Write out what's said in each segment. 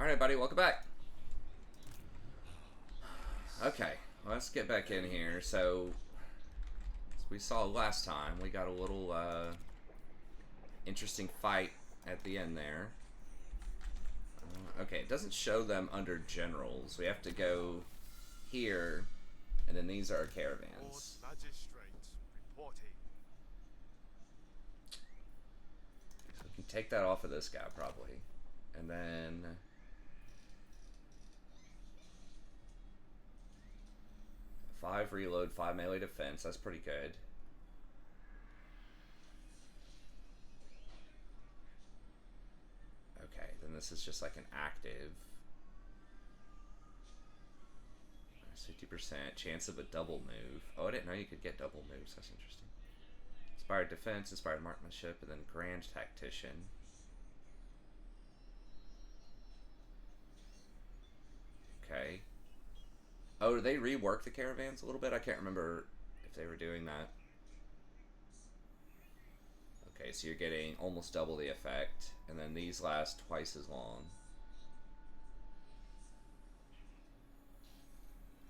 Alright, buddy, welcome back. Okay, let's get back in here. So, as we saw last time, we got a little interesting fight at the end there. Okay, it doesn't show them under generals. We have to go here, and then these are our caravans. So we can take that off of this guy, probably. And then... 5 reload, 5 melee defense. That's pretty good. Okay, then this is just like an active. 50% chance of a double move. Oh, I didn't know you could get double moves. That's interesting. Inspired defense, inspired marksmanship, and then grand tactician. Okay. Oh, did they rework the caravans a little bit? I can't remember if they were doing that. Okay, so you're getting almost double the effect, and then these last twice as long.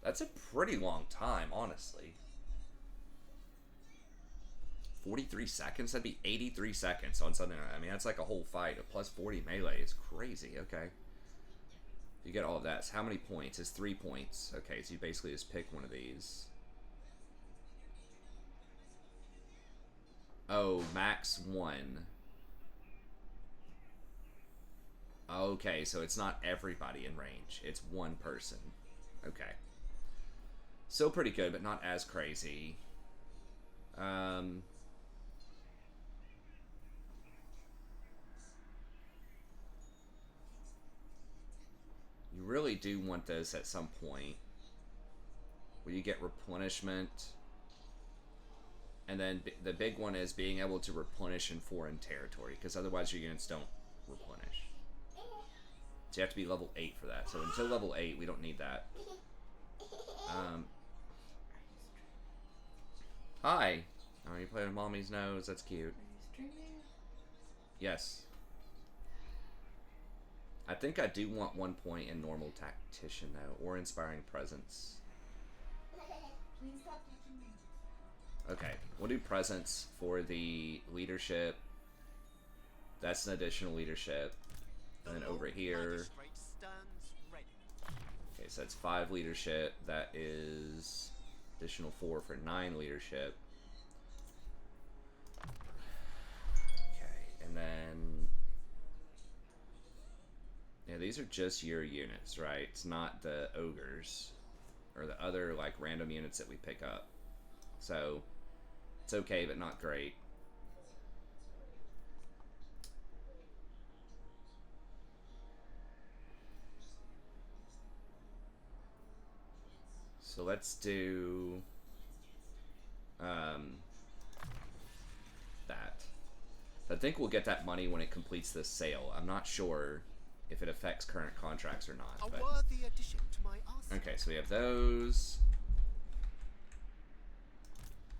That's a pretty long time, honestly. 43 seconds? That'd be 83 seconds on something. I mean, that's like a whole fight. A plus 40 melee is crazy. Okay. You get all of that. So how many points? It's 3 points. Okay, so you basically just pick one of these. Oh, max 1. Okay, so it's not everybody in range. It's one person. Okay. Still pretty good, but not as crazy. You really do want this at some point where you get replenishment, and then the big one is being able to replenish in foreign territory, because otherwise your units don't replenish. So you have to be level 8 for that. So until level 8 we don't need that. Hi. Oh, you play with mommy's nose. That's cute. Are you streaming? Yes. I think I do want 1 point in normal tactician though, or inspiring presence. Please stop touching me. Okay, we'll do presence for the leadership. That's an additional leadership. And then over here. Okay, so that's 5 leadership. That is additional 4 for 9 leadership. Okay, and then. Yeah, these are just your units, right? It's not the ogres or the other like random units that we pick up. So it's okay, but not great. So let's do that. I think we'll get that money when it completes this sale. I'm not sure if it affects current contracts or not. A but... worthy addition to my arsenal. Okay, so we have those.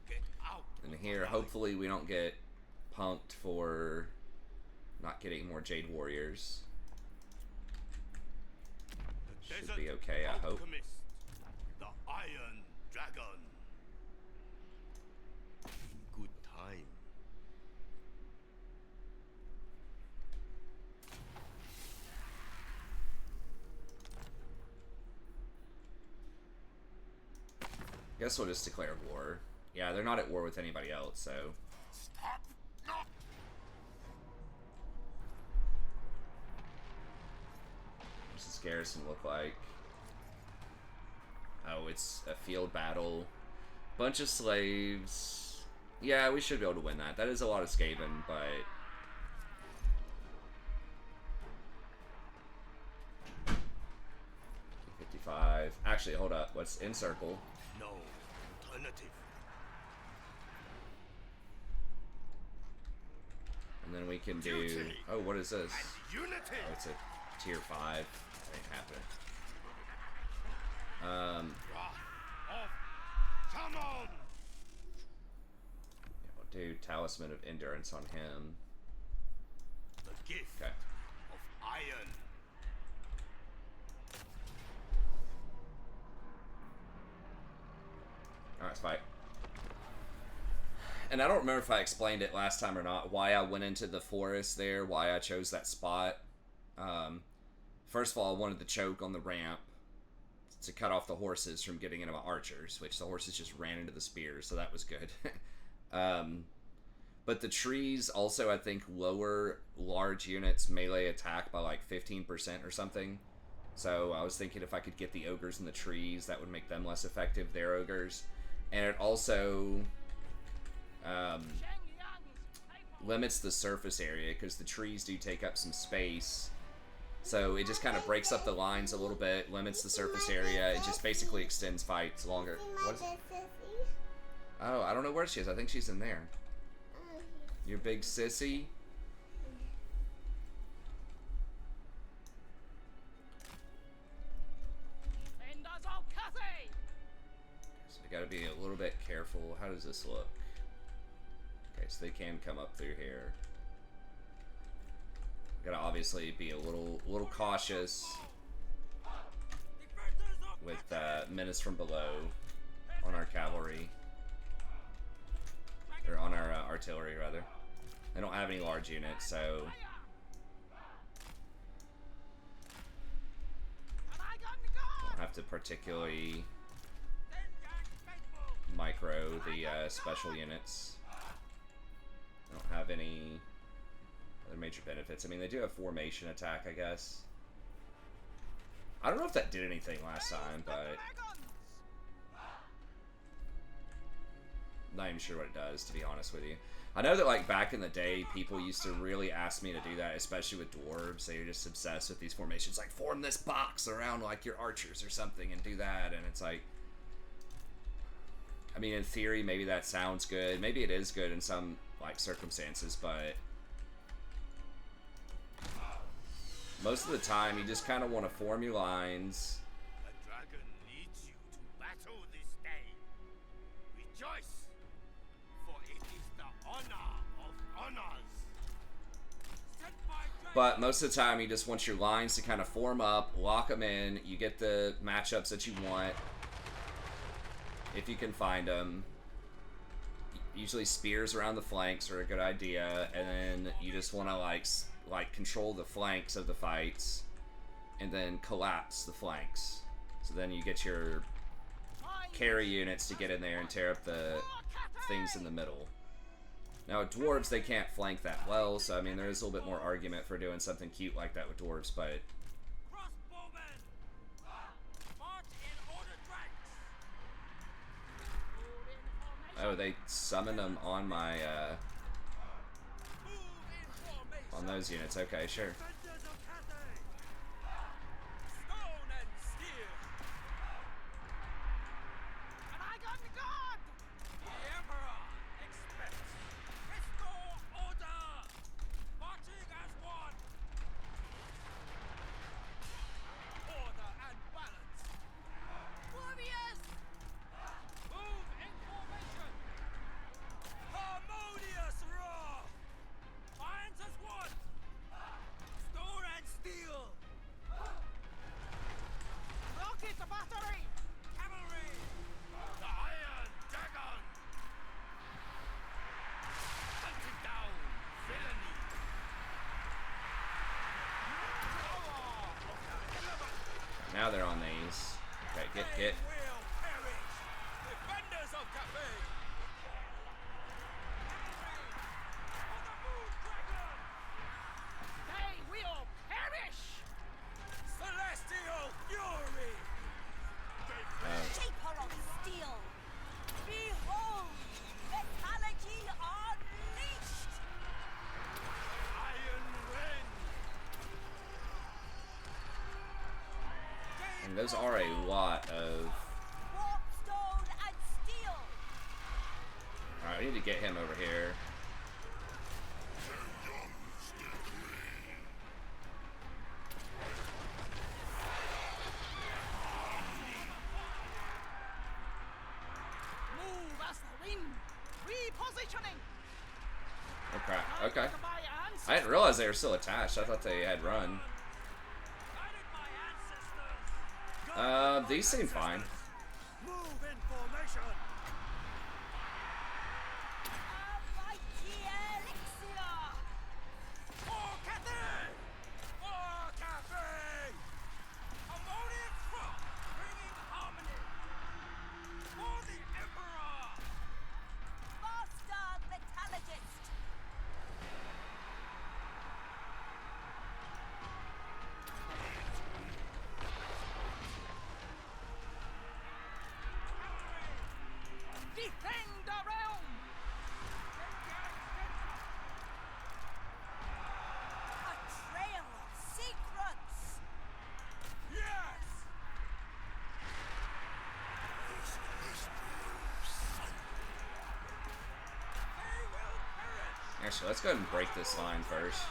Get out. And here, hopefully we don't get punked for not getting more Jade Warriors. Should be okay, I hope. The Iron Dragon. Good time. Guess we'll just declare war. Yeah, they're not at war with anybody else, so. Stop. No. What's this garrison look like? Oh, it's a field battle. Bunch of slaves. Yeah, we should be able to win that. That is a lot of Skaven, but... $55. Actually, hold up. Let's encircle. No alternative. And then we can do... Duty Oh, what is this? and unity. Oh, it's a tier 5. That ain't happening. Come on. Yeah, we'll do Talisman of Endurance on him. The gift Okay. of iron. fight. And I don't remember if I explained it last time or not, why I went into the forest there, why I chose that spot. First of all, I wanted to choke on the ramp to cut off the horses from getting into my archers, which the horses just ran into the spears, so that was good. But the trees also, I think, lower large units melee attack by like 15% or something. So I was thinking if I could get the ogres in the trees, that would make them less effective, their ogres. And it also limits the surface area, because the trees do take up some space. So it just kind of breaks up the lines a little bit, limits the surface area. It just basically extends fights longer. What is it? Oh, I don't know where she is. I think she's in there. Your big sissy? So we gotta be a little bit careful. How does this look? Okay, so they can come up through here. Gotta obviously be a little cautious with menace from below on our cavalry, or on our artillery rather. They don't have any large units, so don't have to particularly micro the special units. They don't have any other major benefits. I mean, they do have formation attack, I guess. I don't know if that did anything last time, but not even sure what it does, to be honest with you. I know that, like, back in the day, people used to really ask me to do that, especially with dwarves. They were just obsessed with these formations, like, form this box around, like, your archers or something, and do that, and it's like, I mean, in theory, maybe that sounds good. Maybe it is good in some, like, circumstances, but most of the time, you just kind of want to form your lines. The dragon leads you to battle this day. Rejoice, for it is the honor of honors. Set by dragon. But most of the time, you just want your lines to kind of form up, lock them in. You get the matchups that you want, if you can find them. Usually spears around the flanks are a good idea, and then you just want to like control the flanks of the fights, and then collapse the flanks. So then you get your carry units to get in there and tear up the things in the middle. Now with dwarves, they can't flank that well, so I mean there is a little bit more argument for doing something cute like that with dwarves, but Crossbowmen, march in ordered ranks. oh, they summoned them on my Move in formation. on those units. Okay, sure. Defenders of Cathay. Stone and steel. And I got the guard. The Emperor expects. Restore order. Marching as one. Order and balance. Warriors. Move in formation. Harmonious roar. Minds as one. Stone and steel. Rocket battery. Cavalry. The Iron Dragon. Hunting down villainy. Power of the element. Now they're on these. Okay, get. They will perish. Defenders of Cathay. On the moon dragon. They will perish. Celestial fury. Shaper of steel, behold, vitality unleashed! Iron wind. And those are a lot of. Warp stone and steel! Alright, we need to get him over here. Move as the wind, repositioning! Oh crap. Okay. Guided by I didn't realize they were still attached. I thought they had run. Guided by ancestors. These seem fine. Move in formation. Actually, let's go ahead and break this line first.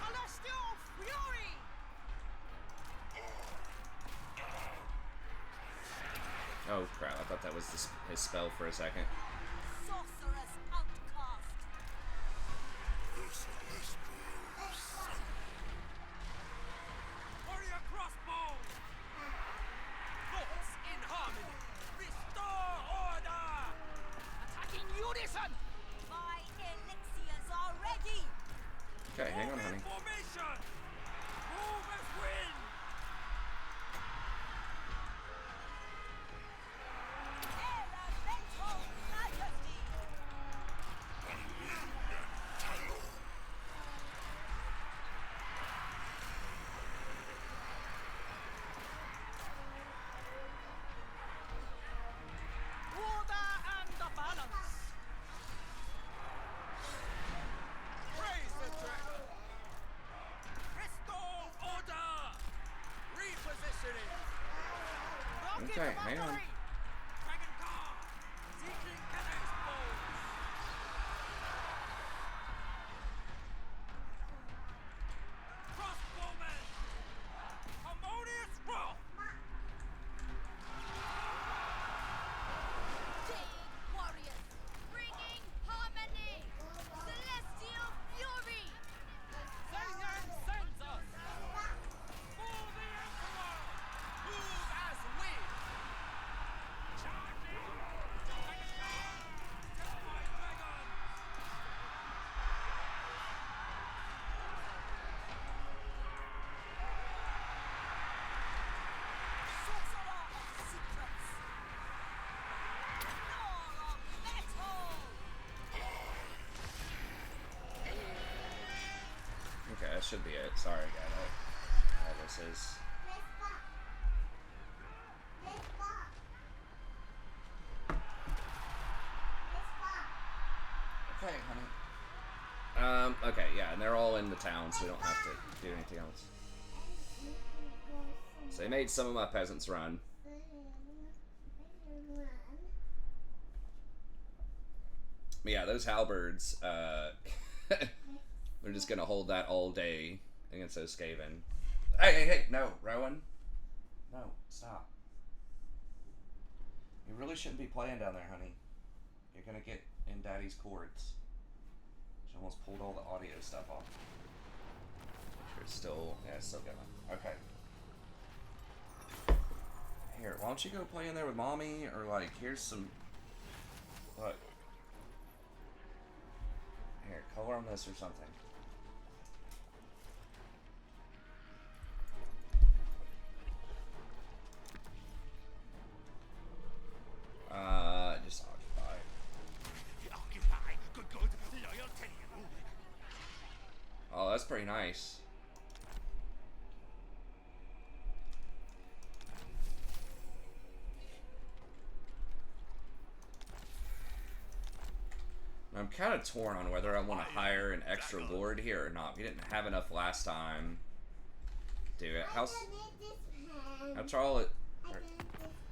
Celestial Fury! Oh crap, I thought that was his spell for a second. Sorceress outcast! Warrior crossbow! Thoughts in harmony! Restore order! Attacking unison! My elixirs are ready! Okay, hang on, Move in honey. formation! Move as wind! Elemental majesty! Order and the balance! Raise the dragon! Restore order! Repositioning! Rocket Okay, hang on. battery! Dragon guard! Seeking Cathay's bones! Crossbowmen! Harmonious wrath! Jade warriors! Bringing harmony! Celestial fury! Zhang sends us! For the Emperor! Move as wind! Charging! Dragon guard! Cathay dragon! Sorcerer of secrets! Law of metal! Okay, that should be it. Sorry, guy. All this is. Okay, honey. Okay, yeah, and they're all in the town, so we don't have to do anything else. So they made some of my peasants run. But yeah, those halberds, we're just gonna hold that all day against those Skaven. Hey, no, Rowan. No, stop. You really shouldn't be playing down there, honey. You're gonna get in Daddy's cords. She almost pulled all the audio stuff off. Sure, it's still, yeah, it's still going. Okay. Here, why don't you go play in there with mommy, or like, here's some, look. Here, color on this or something. Just occupy. Occupy! Good, loyal to you! Oh, that's pretty nice. I'm kind of torn on whether I want to hire an extra lord here or not. We didn't have enough last time. Do it. How's all it?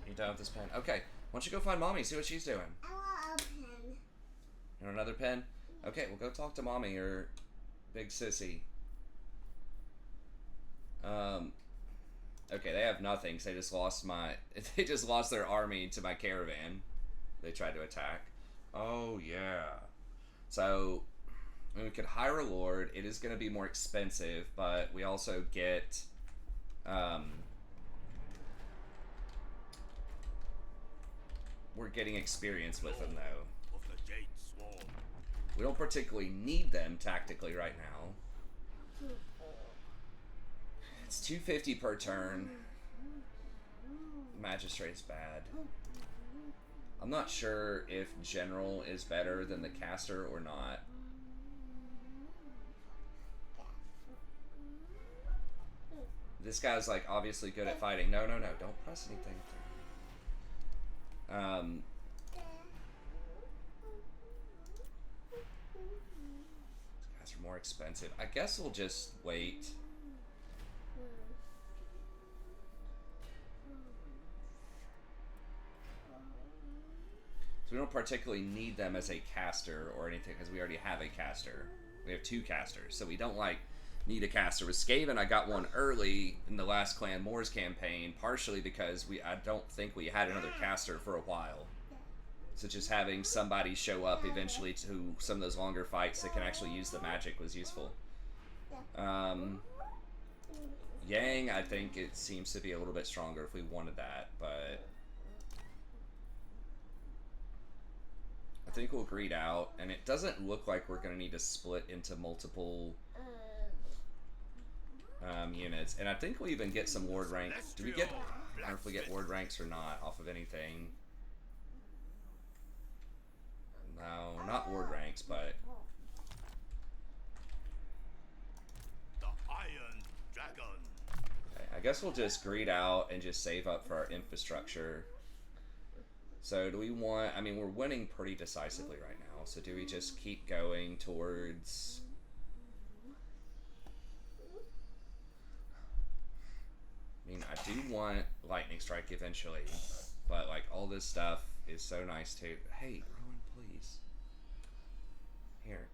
You done with this pen? Okay. Why don't you go find mommy? See what she's doing. I want a pen. You want another pen? Okay, well go talk to mommy or big sissy. Okay, they have nothing. 'Cause they just lost my. They just lost their army to my caravan. They tried to attack. Oh yeah. So, I mean, we could hire a lord. It is going to be more expensive, but we also get, we're getting experience with them though. Of the Jade Swarm. We don't particularly need them tactically right now. It's 250 per turn. Magistrate's bad. I'm not sure if General is better than the Caster or not. This guy's like obviously good at fighting. No, don't press anything. These guys are more expensive. I guess we'll just wait. So We don't particularly need them as a caster or anything because we already have a caster. We have 2 casters, so we don't like need a caster. With Skaven, I got one early in the last Clan Moors campaign, partially because I don't think we had another caster for a while. So just having somebody show up eventually to some of those longer fights that can actually use the magic was useful. Yang, I think it seems to be a little bit stronger if we wanted that, but I think we'll greed out, and it doesn't look like we're going to need to split into multiple units. And I think we even get some ward ranks. Do we get, I don't know if we get ward ranks or not off of anything. No, not ward ranks, but The Iron Dragon. okay, I guess we'll just greed out and just save up for our infrastructure. So do we want, I mean, we're winning pretty decisively right now, so do we just keep going towards, I mean, I do want Lightning Strike eventually, but like all this stuff is so nice too. Hey, Rowan, please. Here.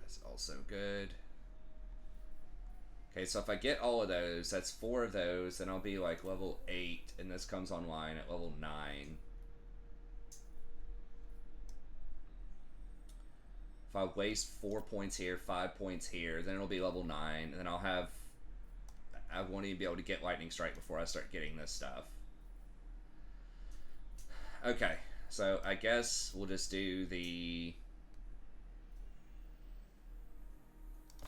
That's also good. Okay, so if I get all of those, that's 4 of those, then I'll be like level 8, and this comes online at level 9. If I waste 4 points here, 5 points here, then it'll be level 9, and then I won't even be able to get Lightning Strike before I start getting this stuff. Okay, so I guess we'll just do the...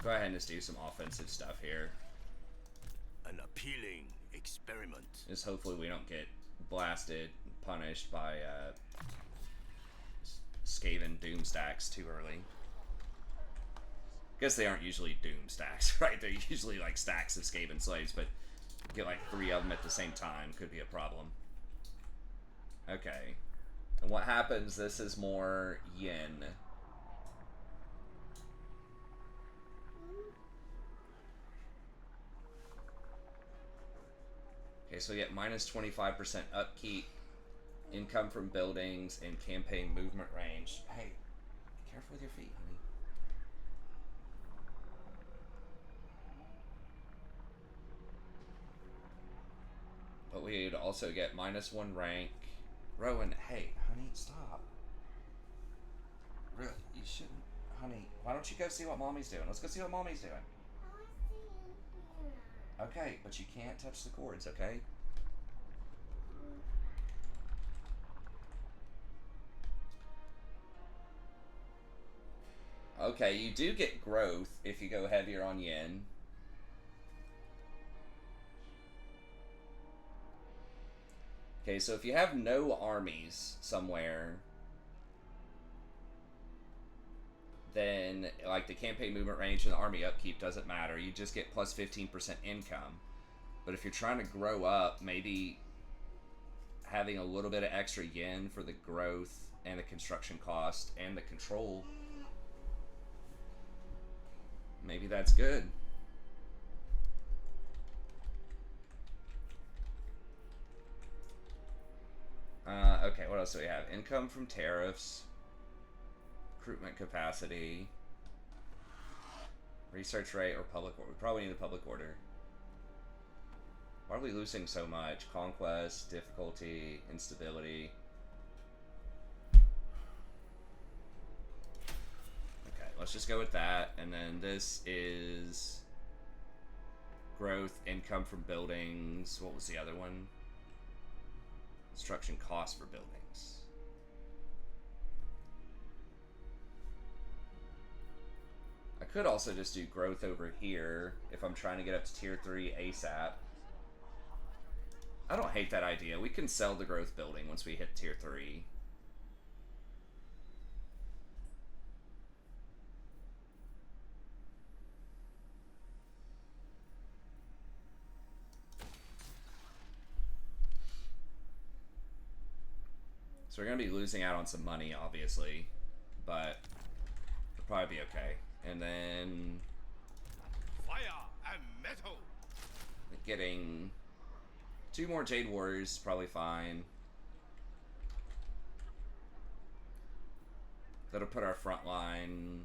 Go ahead and just do some offensive stuff here. An appealing experiment. Just hopefully we don't get blasted, punished by Skaven Doom stacks too early. I guess they aren't usually Doom stacks, right? They're usually like stacks of Skaven slaves, but get like 3 of them at the same time could be a problem. Okay. And what happens, this is more yen. Okay, so we get minus 25% upkeep, income from buildings, and campaign movement range. Hey, be careful with your feet, honey. But we'd also get minus 1 rank. Rowan, hey, honey, stop. Really, you shouldn't. Honey, why don't you go see what mommy's doing? Let's go see what mommy's doing. Okay, but you can't touch the cords, okay? Okay, you do get growth if you go heavier on yen. Okay, so if you have no armies somewhere, then like the campaign movement range and the army upkeep doesn't matter. You just get plus 15% income. But if you're trying to grow up, maybe having a little bit of extra yen for the growth and the construction cost and the control, maybe that's good. Okay, what else do we have? Income from tariffs, recruitment capacity, research rate, or public order. We probably need a public order. Why are we losing so much? Conquest, difficulty, instability. Okay, let's just go with that. And then this is growth, income from buildings. What was the other one? Construction cost for buildings. I could also just do growth over here if I'm trying to get up to tier 3 ASAP. I don't hate that idea. We can sell the growth building once we hit tier 3. So we're going to be losing out on some money, obviously, but we'll probably be okay. And then Fire and metal. getting 2 more Jade Warriors, probably fine. That'll put our front line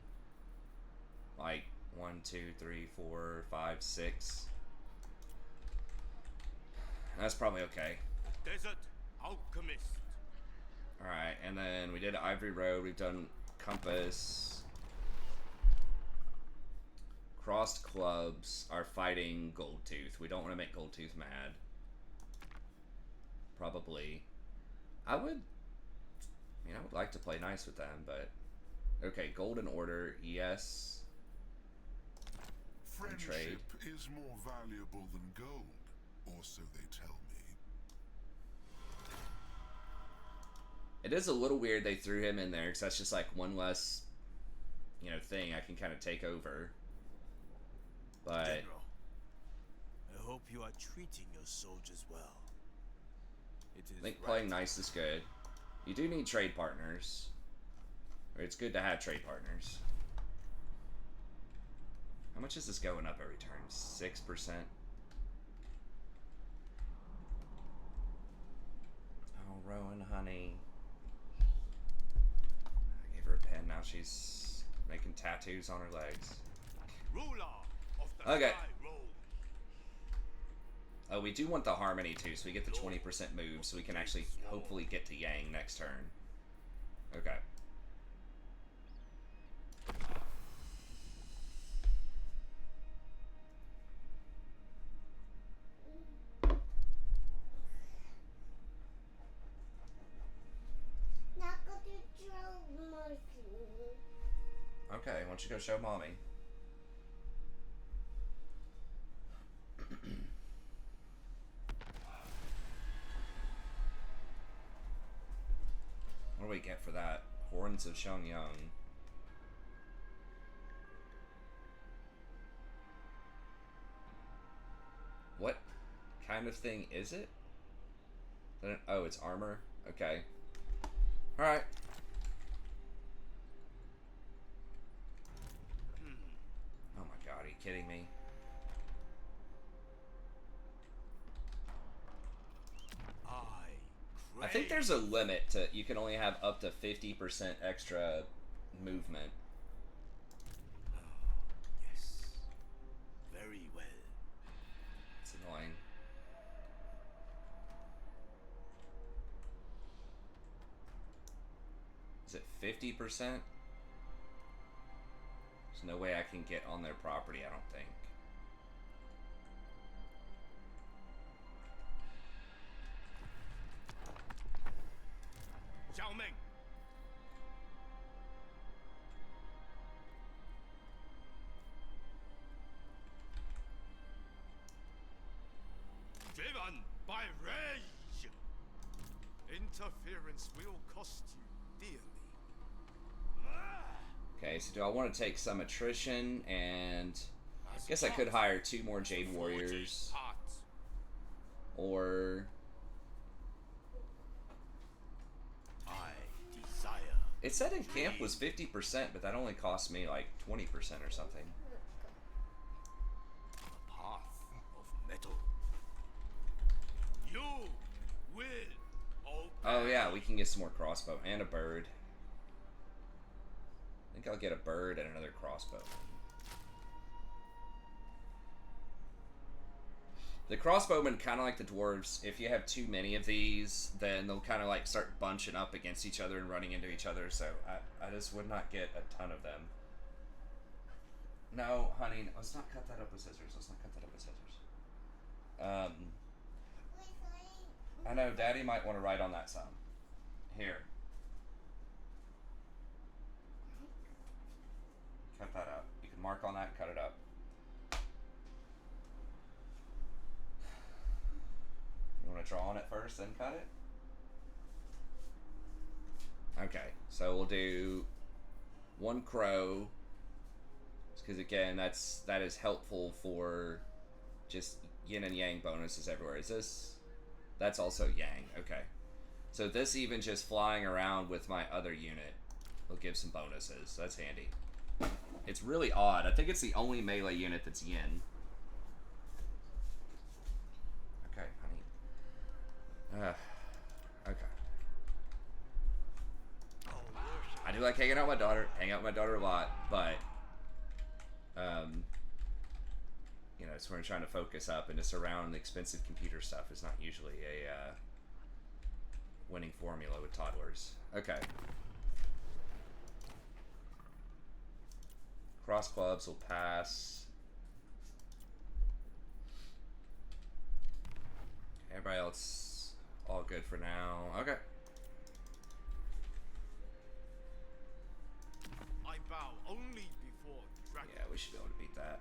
like 1, 2, 3, 4, 5, 6. That's probably okay. Desert alchemist. Alright, and then we did Ivory Road, we've done Compass. Crossed Clubs are fighting Goldtooth. We don't want to make Goldtooth mad. Probably. I would like to play nice with them, but... Okay, Golden Order, yes. Friendship is more valuable than gold, or so they tell me. It is a little weird they threw him in there, because that's just like one less, thing I can kind of take over. But... General, I hope you are treating your soldiers well. It is I think right. playing nice is good. You do need trade partners. Or it's good to have trade partners. How much is this going up every turn? 6%? Oh, Rowan, honey. I gave her a pen, now she's making tattoos on her legs. Ruler of the Okay. Sky Road. Oh, we do want the Harmony too, so we get the 20% move, so we can actually hopefully get to Yang next turn. Okay. Okay, why don't you go show mommy? What do we get for that? Horns of Xiangyang. What kind of thing is it? Oh, it's armor? Okay. Alright. Oh my god, are you kidding me? I think there's a limit to, you can only have up to 50% extra movement. Yes. Very well. It's annoying. Is it 50%? There's no way I can get on their property, I don't think. Zhao Ming. Driven by rage. Interference will cost you dearly. Okay, so do I want to take some attrition and... I guess I could hire 2 more Jade Warriors. Or... I desire. It said in camp was 50%, but that only cost me like 20% or something. The path of metal. You will obey. Oh yeah, we can get some more crossbow and a bird. I think I'll get a bird and another crossbow. The crossbowmen, kind of like the dwarves, if you have too many of these, then they'll kind of like start bunching up against each other and running into each other, so I just would not get a ton of them. No, honey, let's not cut that up with scissors. Let's not cut that up with scissors. I know, Daddy might want to write on that some. Here. Cut that up. You can mark on that and cut it up. You want to draw on it first, then cut it? Okay, so we'll do 1 crow. Because again, that is helpful for just yin and yang bonuses everywhere. Is this? That's also yang. Okay. So this even just flying around with my other unit will give some bonuses. That's handy. It's really odd. I think it's the only melee unit that's yin. Okay, honey. Okay. I do like hanging out with my daughter. Hang out with my daughter a lot, but you know, it's when we're trying to focus up and just around expensive computer stuff is not usually a winning formula with toddlers. Okay. Cross clubs will pass. Everybody else all good for now. Okay. I bow only before dragon. Yeah, we should be able to beat that.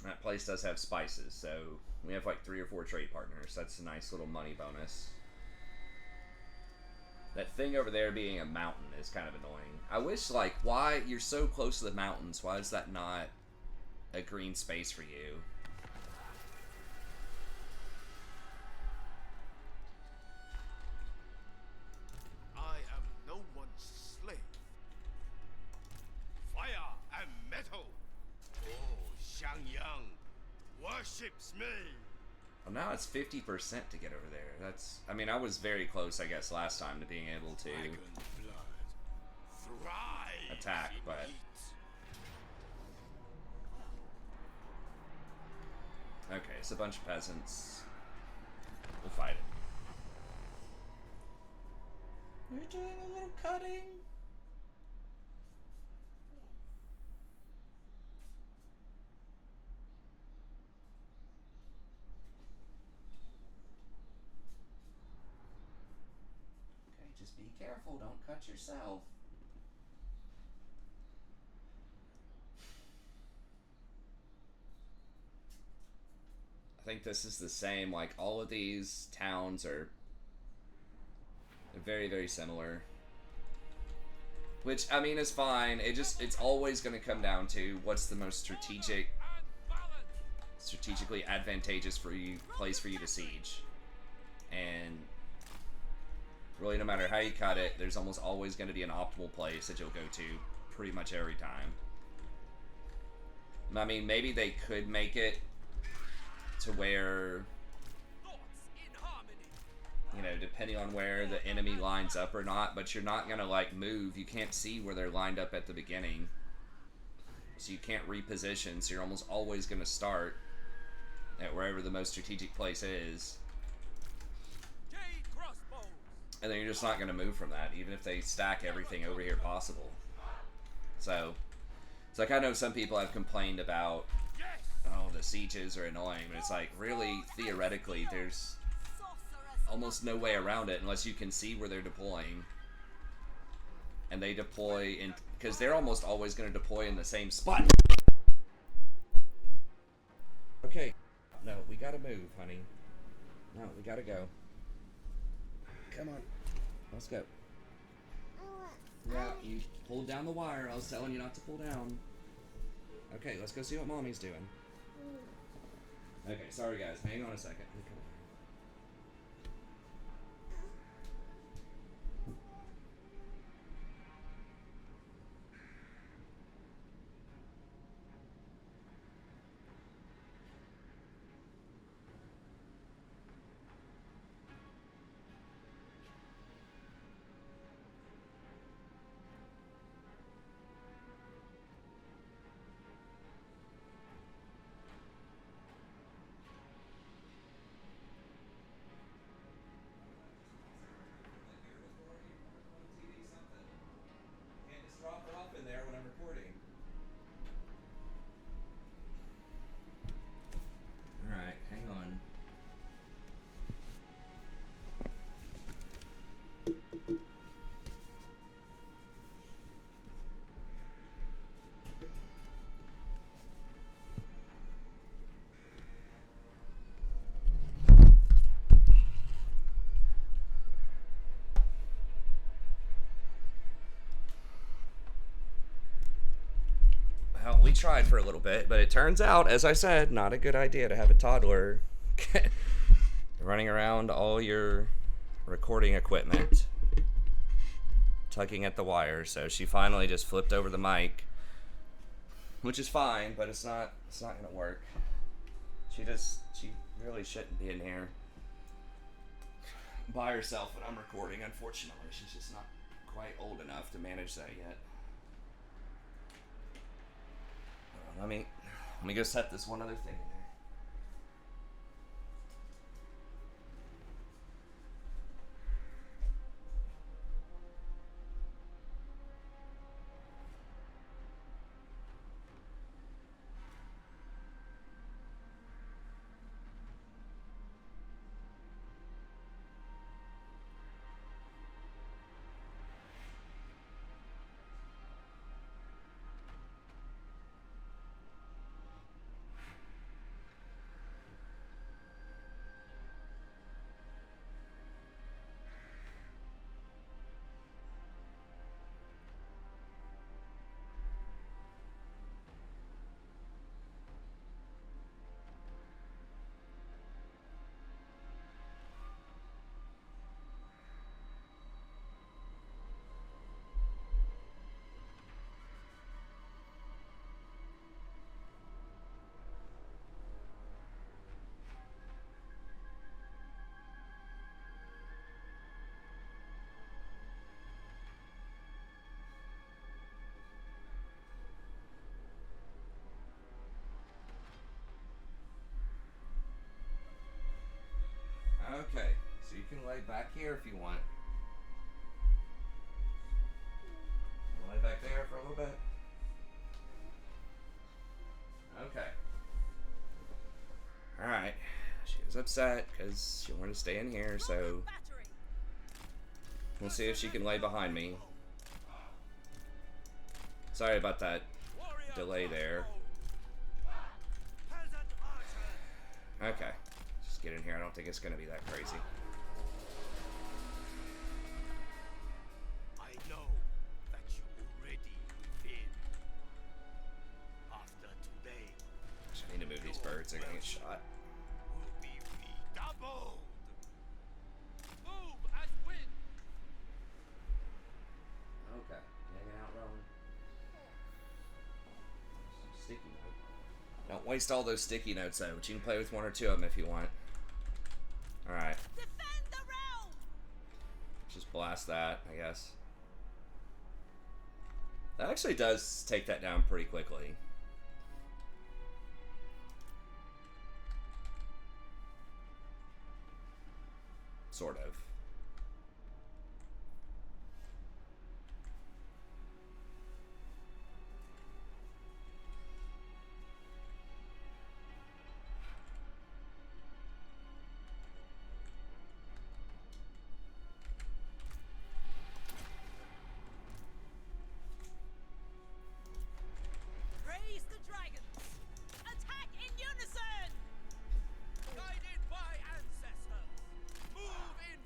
That place does have spices, so we have like 3 or 4 trade partners. That's a nice little money bonus. That thing over there being a mountain is kind of annoying. I wish, like, why you're so close to the mountains, why is that not a green space for you? I am no one's slave. Fire and metal. Oh, Xiangyang worships me. Well, now it's 50% to get over there. That's, I mean, I was very close, I guess, last time to being able to Dragon blood thrives attack, in but heat. okay, it's a bunch of peasants. We'll fight it. We're doing a little cutting. Okay, just be careful, don't cut yourself. I think this is the same, like all of these towns are very, very similar. Which, I mean, is fine. It's always going to come down to what's the most strategically advantageous for you, place for you to siege. And really, no matter how you cut it, there's almost always going to be an optimal place that you'll go to pretty much every time. I mean, maybe they could make it to where, you know, depending on where the enemy lines up or not, but you're not gonna like move. You can't see where they're lined up at the beginning, so you can't reposition, so you're almost always gonna start at wherever the most strategic place is, and then you're just not gonna move from that, even if they stack everything over here possible. So it's like, I know some people have complained about, oh, the sieges are annoying, but it's like, really, theoretically, there's almost no way around it unless you can see where they're deploying. And they deploy in, because they're almost always going to deploy in the same spot. Okay. No, we gotta move, honey. No, we gotta go. Come on. Let's go. Yeah, you pulled down the wire. I was telling you not to pull down. Okay, let's go see what Mommy's doing. Okay, sorry guys. Hang on a second. Drop it off in there when I'm recording. Alright, hang on. Well, we tried for a little bit, but it turns out, as I said, not a good idea to have a toddler running around all your recording equipment, tugging at the wire, so she finally just flipped over the mic, which is fine, but it's not gonna work. She really shouldn't be in here by herself when I'm recording. Unfortunately, she's just not quite old enough to manage that yet. Let me go set this one other thing in there. Okay, so you can lay back here if you want. Lay back there for a little bit. Okay. Alright. She was upset because she wanted to stay in here, so we'll see if she can lay behind me. Sorry about that delay there. Okay. Just get in here. I don't think it's going to be that crazy. I know that you already win. After today, I need to move these birds. They're going to get shot. will be redoubled. Move as wind. Okay. Hanging out, Rowan. Sticky note. Don't waste all those sticky notes, though, but you can play with one or two of them if you want. Alright. Defend the realm! Just blast that, I guess. That actually does take that down pretty quickly. Sort of. Raise the dragons! Attack in unison! Guided by ancestors, move in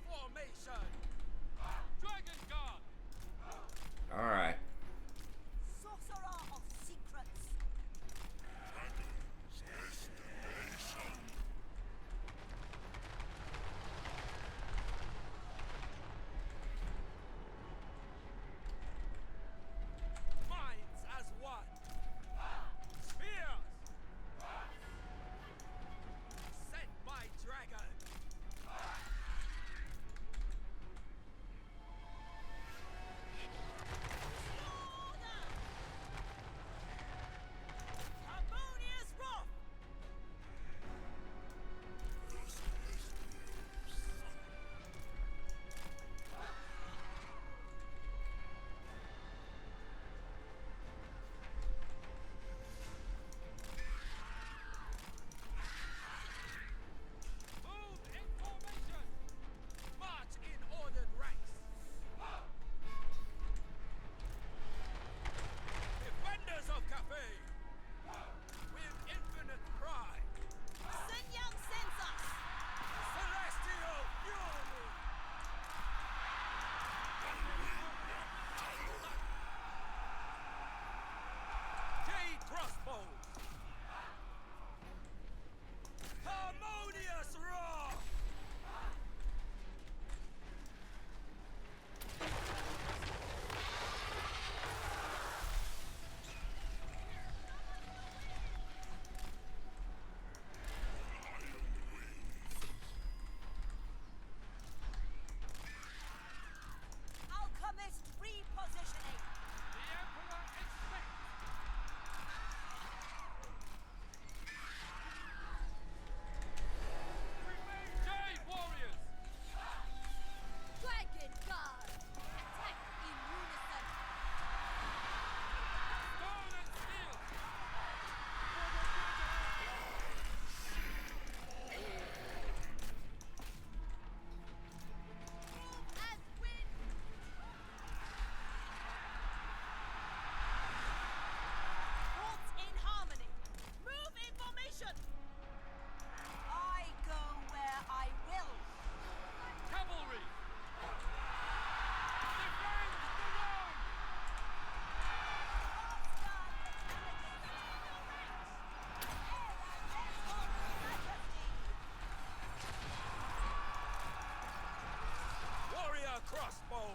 crossbow.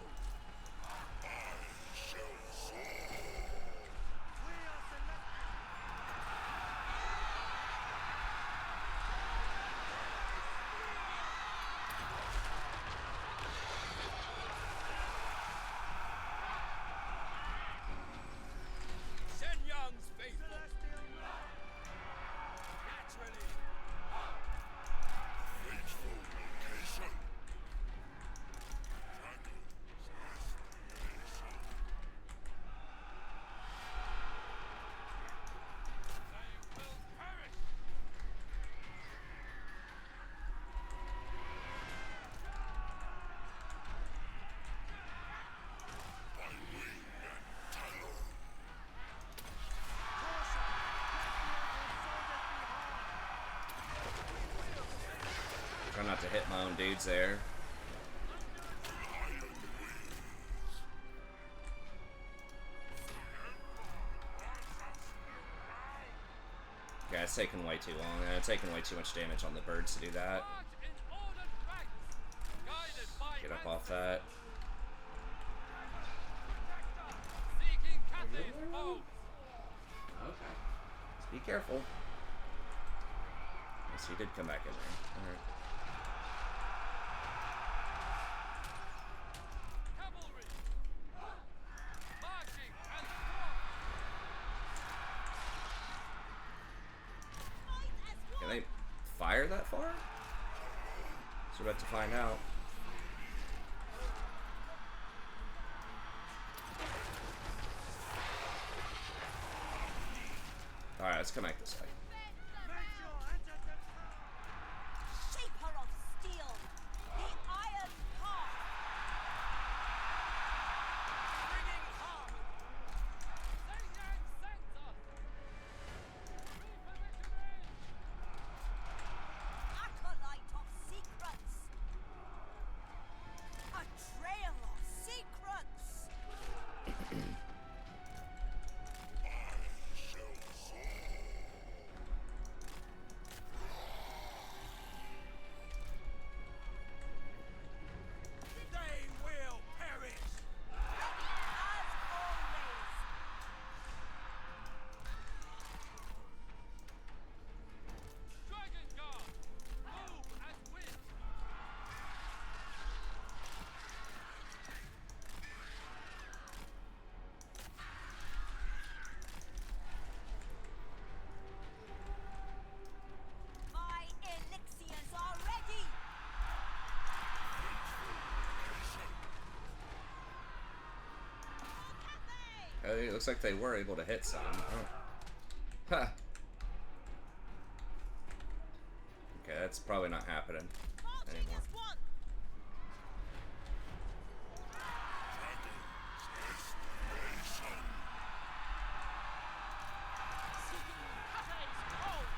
Shenyang's faithful. Naturally. Fateful location. They will perish. By wing and talon. Try not to hit my own dudes there. Iron wings. Yeah, it's taking way too long. It's taking way too much damage on the birds to do that. March in ordered ranks, guided by Get up off that. seeking Cathay's foes. Okay. Just be careful. Yes, he did come back in there. Alright. Cavalry, marching and strong. Fight as Can one. they fire that far? So we're about to find out. Alright, let's come back this way. Shaper of steel, the iron path. Bringing harmony. Shenyang sends us. Repositioning. Acolyte of secrets. A trail of secrets. They will perish. As always. Dragon Guard, move and win. My elixirs are ready. For Cathay. It looks like they were able to hit some. Oh. Huh. Okay, that's probably not happening Marching anymore. as one. Seeking Cathay's foes.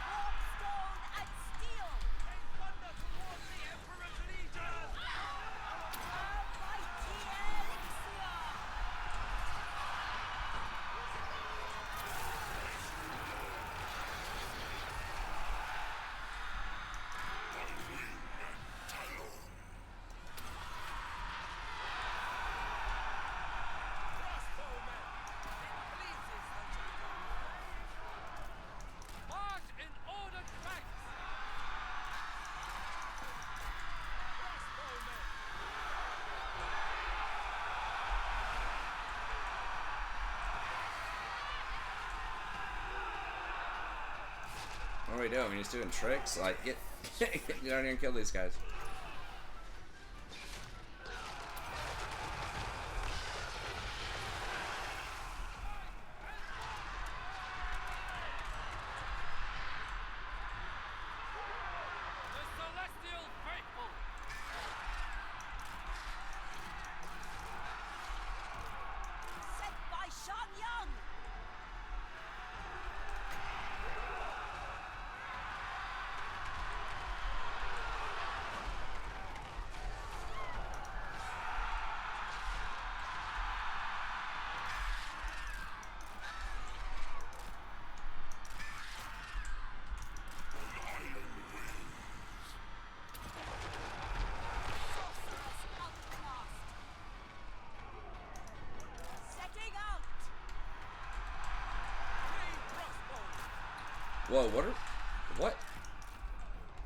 Warp stone and steel. They thunder towards the Emperor's legion. Our mighty elixir. Crossbowmen, it pleases the Cathay. March in ordered ranks. Crossbowmen, What are we doing? We're just doing tricks? Like, get down here and kill these guys. the celestial faithful. Sent by Shenyang. Whoa, what?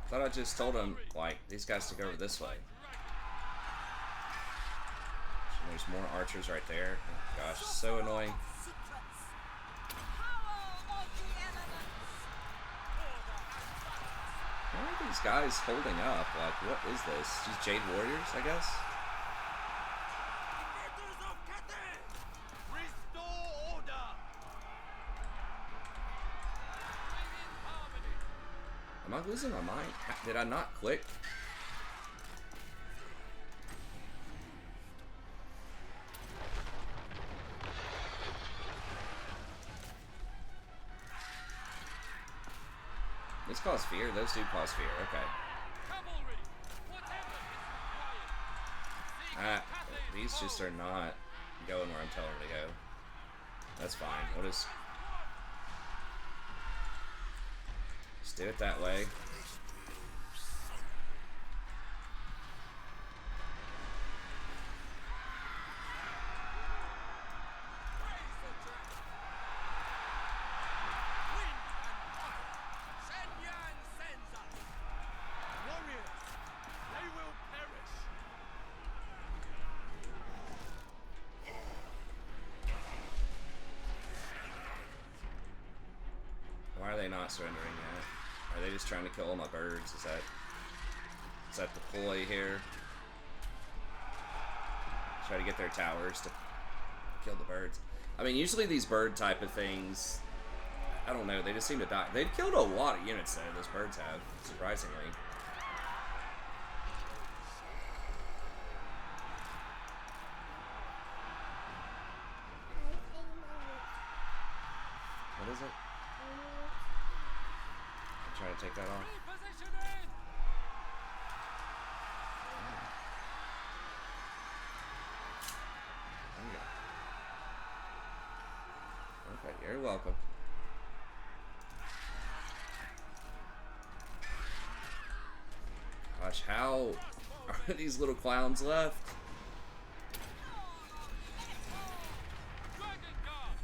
Thought I just told him, like, these guys to go over this way. And there's more archers right there. Oh, gosh, so annoying. Secrets. Power of the elements. How are these guys holding up? Like, what is this? Just Jade Warriors, I guess? Defenders of Cathay! Restore order! Live in harmony! Am I losing my mind? Did I not click? This cause fear? Those do cause fear, okay. Cavalry! Whatever is required! These just are not going where I'm telling them to go. That's fine. We'll just do it that way. Warriors, they will perish! Why are they not surrendering yet? Are they just trying to kill all my birds? Is that the ploy here? Try to get their towers to kill the birds. I mean, usually these bird type of things, I don't know, they just seem to die. They've killed a lot of units though, those birds have, surprisingly. What is it? I'm trying to take that off. Repositioning! There you go. Okay, you're welcome. Gosh, how are these little clowns left? Dragon Guard!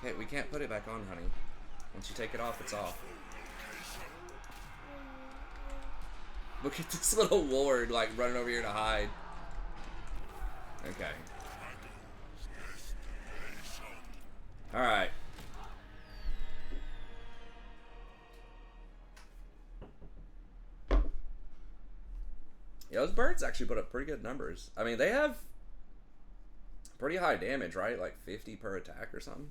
Okay, we can't put it back on, honey. Once you take it off, it's off. Look at this little ward, like, running over here to hide. Okay. Alright. Yeah, those birds actually put up pretty good numbers. I mean, they have pretty high damage, right? Like 50 per attack or something.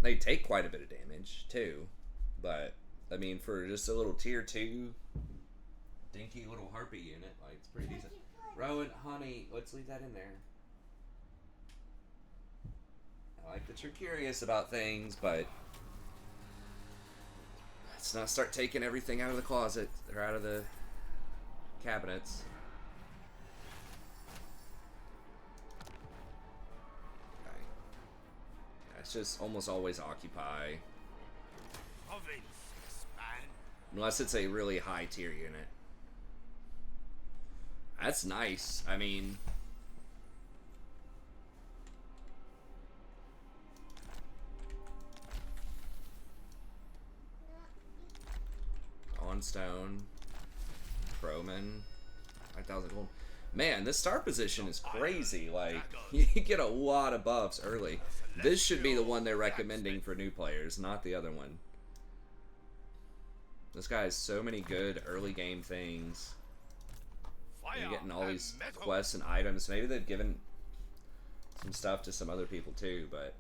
They take quite a bit of damage, too. But, I mean, for just a little tier 2 dinky little harpy unit, like, it's pretty decent. Rowan, honey, let's leave that in there. I like that you're curious about things, but let's not start taking everything out of the closet or out of the cabinets. Okay. Yeah, it's just almost always occupy. Province expand. Unless it's a really high tier unit. That's nice. I mean, on stone, Crowman, 5,000 gold. Man, this star position is crazy. Like, you get a lot of buffs early. This should be the one they're recommending for new players, not the other one. This guy has so many good early game things. You're getting all these quests and items. Maybe they've given some stuff to some other people too, but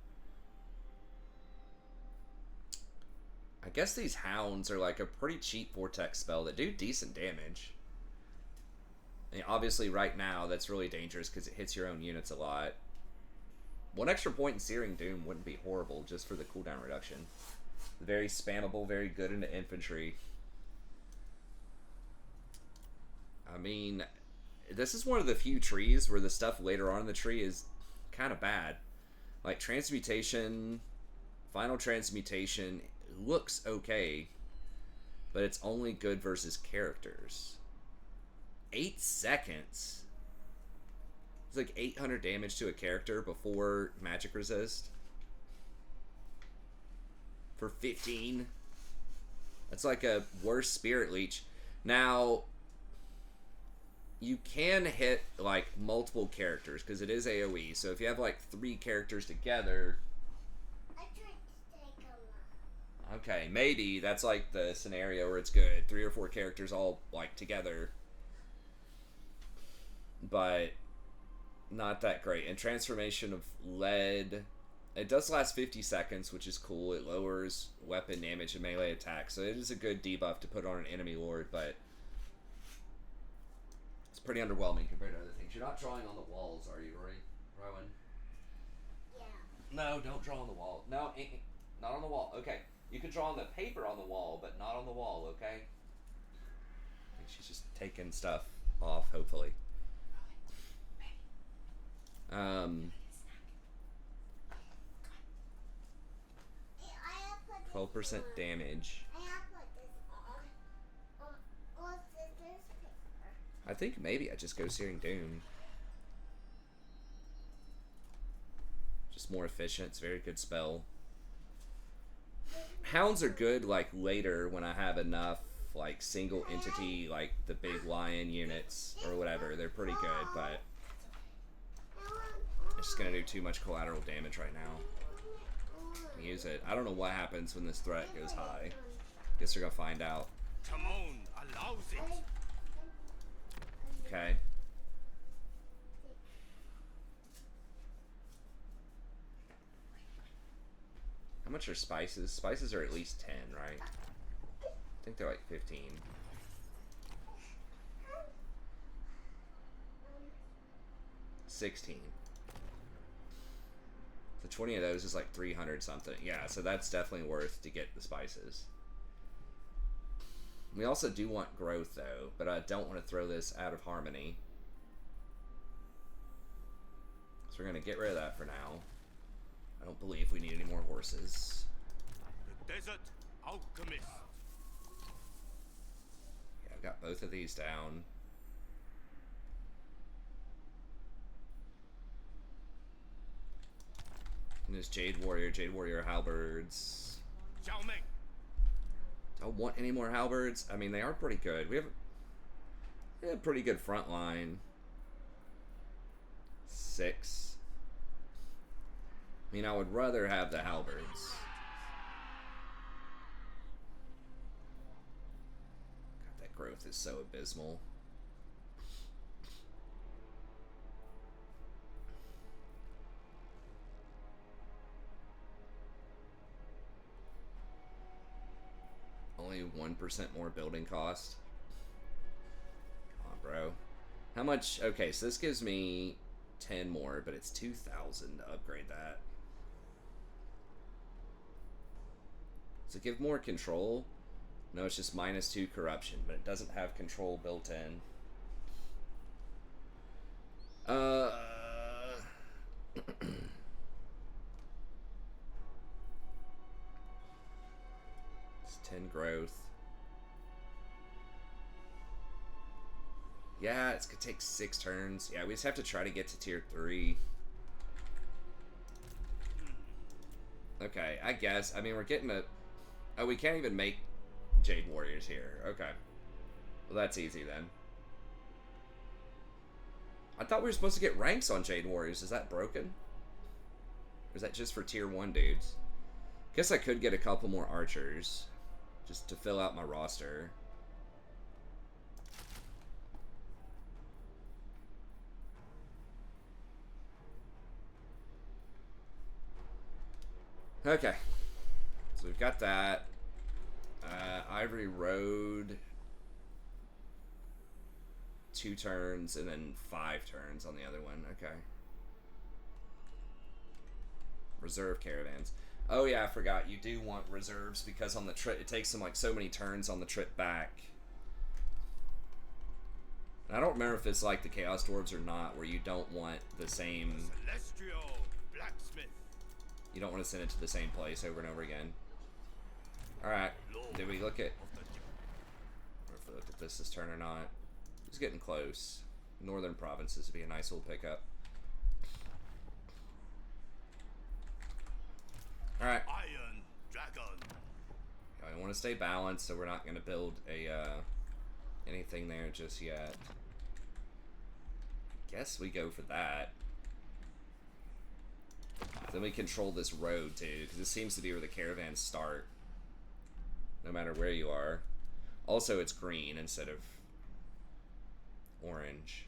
I guess these hounds are like a pretty cheap vortex spell that do decent damage. I mean, obviously right now that's really dangerous because it hits your own units a lot. One extra point in Searing Doom wouldn't be horrible just for the cooldown reduction. Very spammable, very good into infantry. I mean, this is one of the few trees where the stuff later on in the tree is kind of bad. Like Transmutation, Final Transmutation looks okay, but it's only good versus characters. 8 seconds? It's like 800 damage to a character before magic resist. For 15. That's like a worse spirit leech. Now, you can hit like multiple characters because it is AoE. So if you have like 3 characters together, I tried to take a lot. okay, maybe that's like the scenario where it's good. 3 or 4 characters all like together, but not that great. And transformation of lead, it does last 50 seconds, which is cool. It lowers weapon damage and melee attack, so it is a good debuff to put on an enemy lord, but it's pretty underwhelming compared to other things. You're not drawing on the walls, are you, Rowan? Yeah. No, don't draw on the wall. No, not on the wall. Okay, you can draw on the paper on the wall, but not on the wall, okay? I think she's just taking stuff off, hopefully. I have put 12% damage. I have put this on. What's this paper? I think maybe I just go Searing Doom. Just more efficient. It's a very good spell. Hounds are good like later when I have enough like single entity, like the big lion units or whatever. They're pretty good, but it's just gonna do too much collateral damage right now. Use it. I don't know what happens when this threat goes high. Guess we're gonna find out. Timon allows it. Okay. How much are spices? Spices are at least 10, right? I think they're like 15. 16. So 20 of those is like 300 something. Yeah, so that's definitely worth to get the spices. We also do want growth though, but I don't want to throw this out of harmony. So we're going to get rid of that for now. I don't believe we need any more horses. The desert alchemist. Yeah, I've got both of these down. And this Jade Warrior halberds. Zhao Ming. Do I want any more halberds? I mean, they are pretty good. We have a pretty good front line. 6. I mean, I would rather have the halberds. God, that growth is so abysmal. Only 1% more building cost. Come on, bro. How much? Okay, so this gives me 10 more, but it's 2,000 to upgrade that. Does it give more control? No, it's just -2 corruption, but it doesn't have control built in. It's 10 growth. Yeah, it's gonna take 6 turns. Yeah, we just have to try to get to tier 3. Okay, I guess. I mean, we're getting a... Oh, we can't even make Jade Warriors here. Okay. Well, that's easy then. I thought we were supposed to get ranks on Jade Warriors. Is that broken? Or is that just for tier 1 dudes? Guess I could get a couple more archers. Just to fill out my roster. Okay. So we've got that. Ivory Road. 2 turns and then 5 turns on the other one. Okay. Reserve caravans. Oh yeah, I forgot. You do want reserves because on the trip it takes them like so many turns on the trip back. And I don't remember if it's like the Chaos Dwarves or not, where you don't want the same. Celestial blacksmith. You don't want to send it to the same place over and over again. Alright. Did we look at... I don't know if we looked at this turn or not. It's getting close. Northern provinces would be a nice little pickup. want to stay balanced, so we're not going to build a anything there just yet. Guess we go for that. Then we control this road too, because this seems to be where the caravans start, no matter where you are. Also, it's green instead of orange.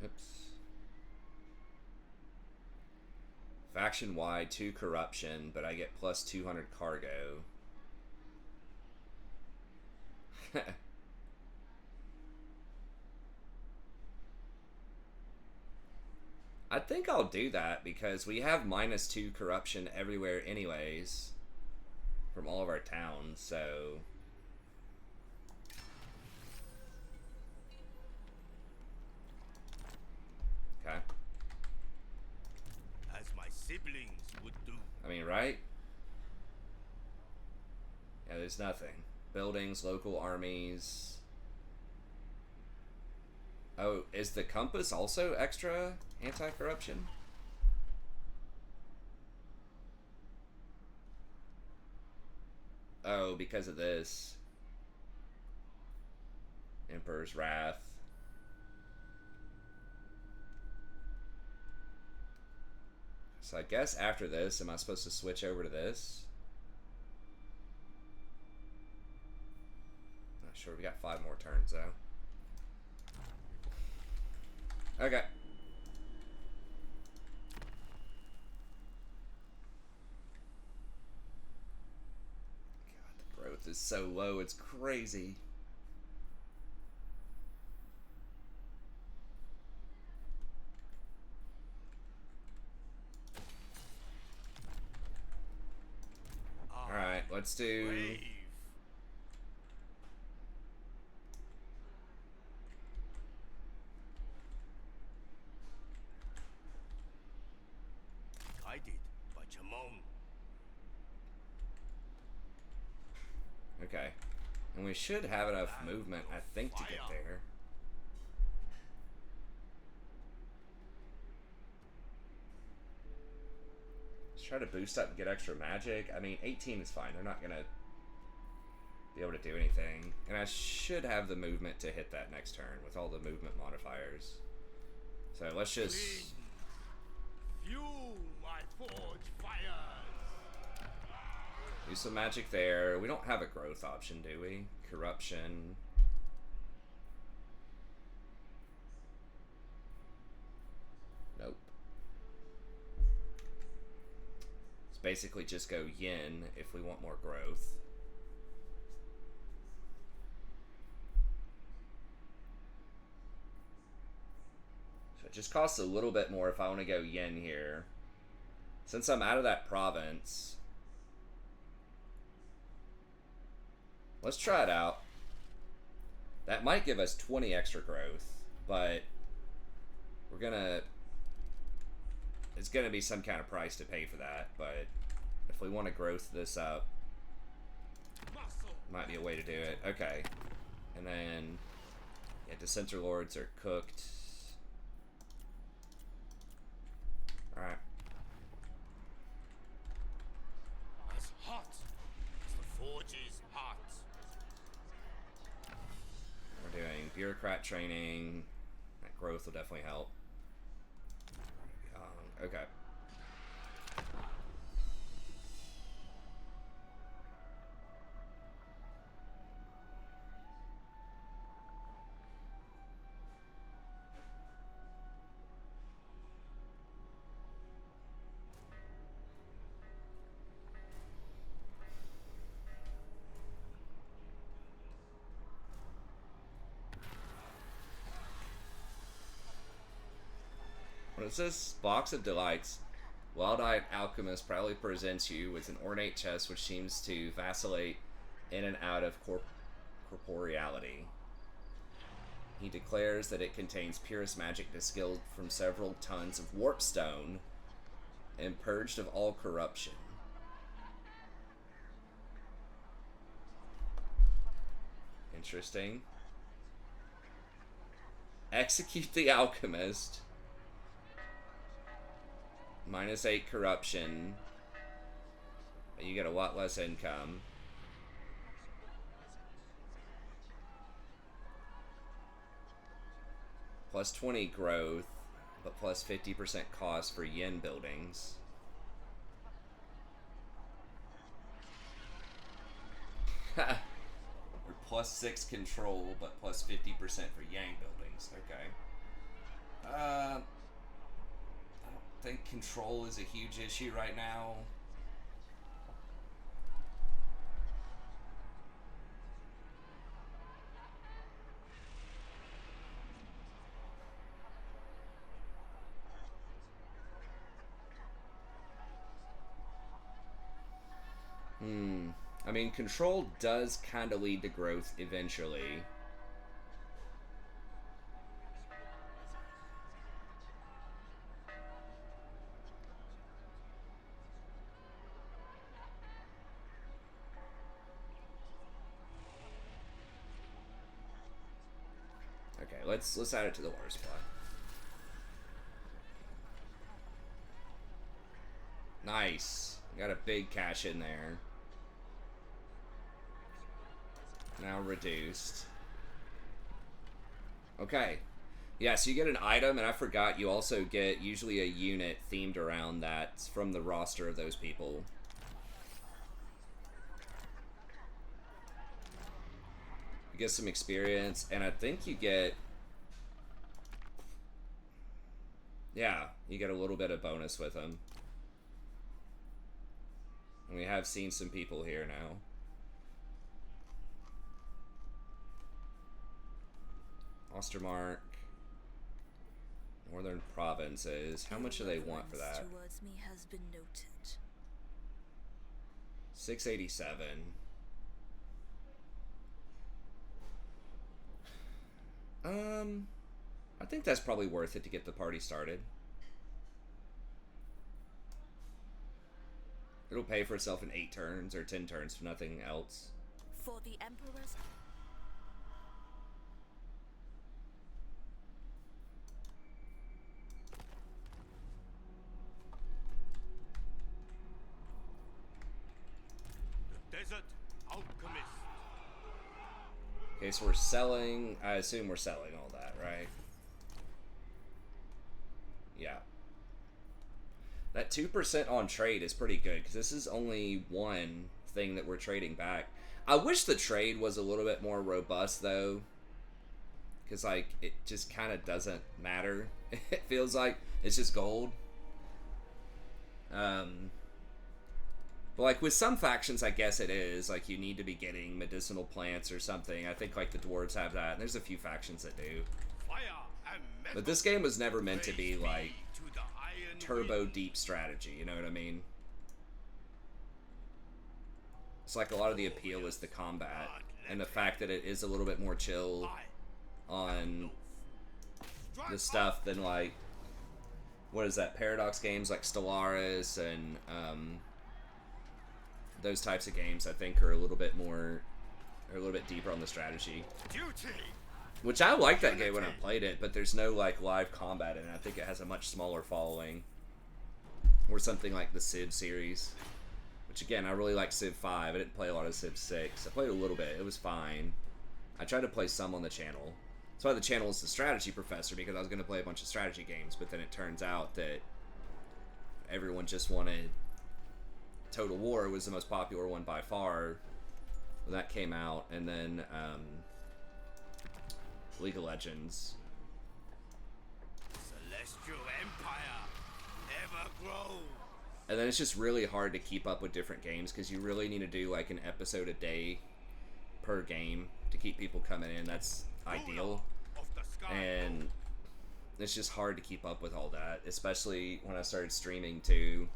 Oops. Faction wide, 2 corruption, but I get plus 200 cargo. I think I'll do that because we have minus 2 corruption everywhere anyways from all of our towns, so okay. As my siblings would do. I mean, right? Yeah, there's nothing. Buildings, local armies. Oh, is the compass also extra anti-corruption? Oh, because of this. Emperor's Wrath. So I guess after this, am I supposed to switch over to this? Not sure. We got 5 more turns though. Okay. God, the growth is so low, it's crazy. Alright, let's do... Brave. Guided by Zhao Ming. Okay. And we should have enough movement, I think, to get there. Let's try to boost up and get extra magic. I mean, 18 is fine. They're not going to be able to do anything. And I should have the movement to hit that next turn with all the movement modifiers. So let's just... Fuel my forge fires. do some magic there. We don't have a growth option, do we? Corruption. Nope. Let's basically just go yin if we want more growth. So it just costs a little bit more if I want to go yin here. Since I'm out of that province... let's try it out. That might give us 20 extra growth, but we're gonna... it's gonna be some kind of price to pay for that, but if we want to growth this up, might be a way to do it. Okay. And then, yeah, Dissenter Lords are cooked. Alright. As hot as the forge is hot. We're doing bureaucrat training. That growth will definitely help. Okay. When it says Box of Delights, Wild-Eyed Alchemist proudly presents you with an ornate chest which seems to vacillate in and out of corporeality. He declares that it contains purest magic distilled from several tons of warpstone and purged of all corruption. Interesting. Execute the alchemist. -8 corruption. You get a lot less income. +20 growth, but +50% cost for yen buildings. Or +6 control, but +50% for yang buildings. Okay. I don't think control is a huge issue right now. I mean, control does kind of lead to growth eventually. Okay, let's add it to the water supply. Nice. Got a big cache in there. Now reduced. Okay. Yeah, so you get an item, and I forgot you also get usually a unit themed around that from the roster of those people. You get some experience, and I think you get... Yeah, you get a little bit of bonus with them. And we have seen some people here now. Ostermark, Northern Provinces. How much do they want for that? Towards me has been noted. 687. I think that's probably worth it to get the party started. It'll pay for itself in 8 turns or 10 turns, if nothing else. For the Emperor's... The desert alchemist. Okay, so we're selling. I assume we're selling all that, right? Yeah. That 2% on trade is pretty good, because this is only one thing that we're trading back. I wish the trade was a little bit more robust, though. Because, like, it just kind of doesn't matter. It feels like it's just gold. But, like, with some factions, I guess it is. Like, you need to be getting medicinal plants or something. I think, like, the dwarves have that. And there's a few factions that do. Fire and metal. But this game was never meant to be, Praise like, be to the iron turbo wind. deep strategy. You know what I mean? It's like a lot of the appeal is the combat. And the fact that it is a little bit more chill on the stuff than, like, what is that? Paradox games like Stellaris and, those types of games, I think, are a little bit more, or a little bit deeper on the strategy. Duty. Which I liked that game when I played it, but there's no, like, live combat in it. I think it has a much smaller following. Or something like the Civ series. Which, again, I really like Civ 5. I didn't play a lot of Civ 6. I played a little bit. It was fine. I tried to play some on the channel. That's why the channel is the Strategy Professor, because I was going to play a bunch of strategy games, but then it turns out that everyone just wanted... Total War was the most popular one by far when that came out, and then League of Legends. Celestial Empire never grows. And then it's just really hard to keep up with different games because you really need to do like an episode a day per game to keep people coming in. That's ideal. Of the sky. And it's just hard to keep up with all that, especially when I started streaming too.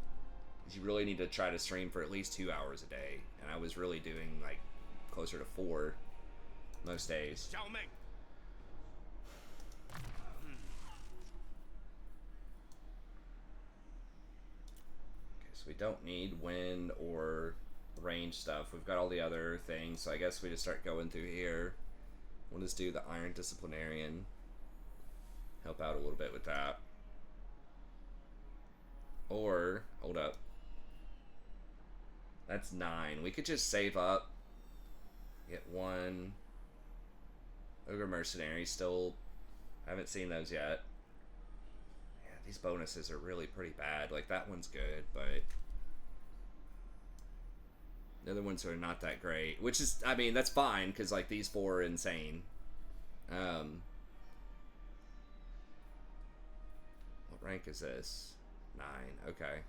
You really need to try to stream for at least 2 hours a day, and I was really doing like closer to 4 most days. Zhao Ming. Okay, so we don't need wind or range stuff. We've got all the other things, so I guess we just start going through here. We'll just do the Iron Disciplinarian. Help out a little bit with that. Or, hold up. That's 9. We could just save up. Get 1. Ogre Mercenary. Still haven't seen those yet. Yeah, these bonuses are really pretty bad. Like, that one's good, but the other ones are not that great. Which is, I mean, that's fine, because, like, these 4 are insane. What rank is this? 9. Okay.